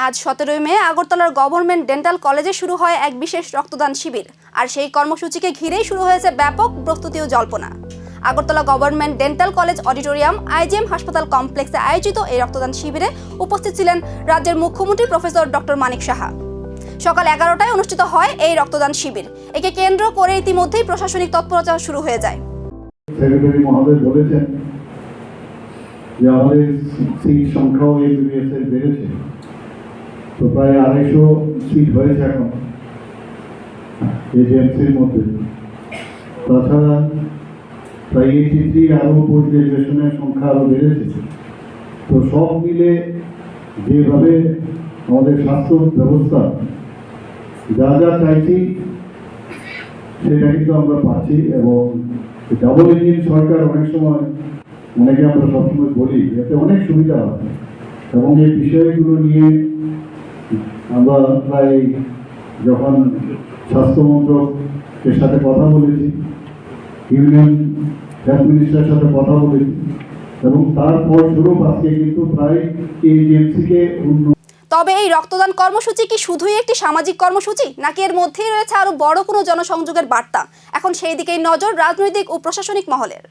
আজ 17 মে আগরতলার government dental কলেজে শুরু হয় এক বিশেষ রক্তদান শিবির। আর সেই কর্মসূচিকে ঘিরেই শুরু হয়েছে ব্যাপক প্রস্তুতি ও জল্পনা। Agartala government dental college auditorium IgM হাসপাতাল কমপ্লেক্সে আয়োজিত এই রক্তদান শিবিরে উপস্থিত ছিলেন রাজ্যের মুখ্যমন্ত্রী প্রফেসর ডক্টর মানিক সাহা। সকাল 11টায় অনুষ্ঠিত হয় এই রক্তদান শিবির। একে কেন্দ্র করে ইতিমধ্যেই প্রশাসনিক তৎপরতা শুরু হয়ে যায়। সেক্রেটারি মহোদয় বলেছেন যে আমাদের সিট সংখ্যাও এমবিবিএস এর বেড়েছে, তো প্রায় 250 সিট হয়েছে এখন এজেন্সির মধ্যে। তাছাড়া প্রায় 83 আরও পোস্ট গ্রাজুয়েশনের সংখ্যা আরও বেড়েছে। তো সব মিলে যেভাবে আমাদের স্বাস্থ্য ব্যবস্থা যা যা চাইছি সেটা কিন্তু আমরা পাচ্ছি। এবং ডাবল ইঞ্জিন সরকার অনেক সময় অনেকে আমরা সবসময় বলি এতে অনেক সুবিধা হয়, এবং এই বিষয়গুলো নিয়ে আমরা প্রায় যখন স্বাস্থ্য মন্ত্রকের সাথে কথা বলেছি, ইউনিয়ন হেলথ মিনিস্টারের সাথে কথা বলেছি, এবং তারপর শুরু আজকে কিন্তু প্রায় এজেন্সিকে তবে এই রক্তদান কর্মসূচি কি শুধুই একটি সামাজিক কর্মসূচি, নাকি এর মধ্যেই রয়েছে আরো বড় কোনো জনসংযোগের বার্তা? এখন সেই দিকেই নজর রাজনৈতিক ও প্রশাসনিক মহলের।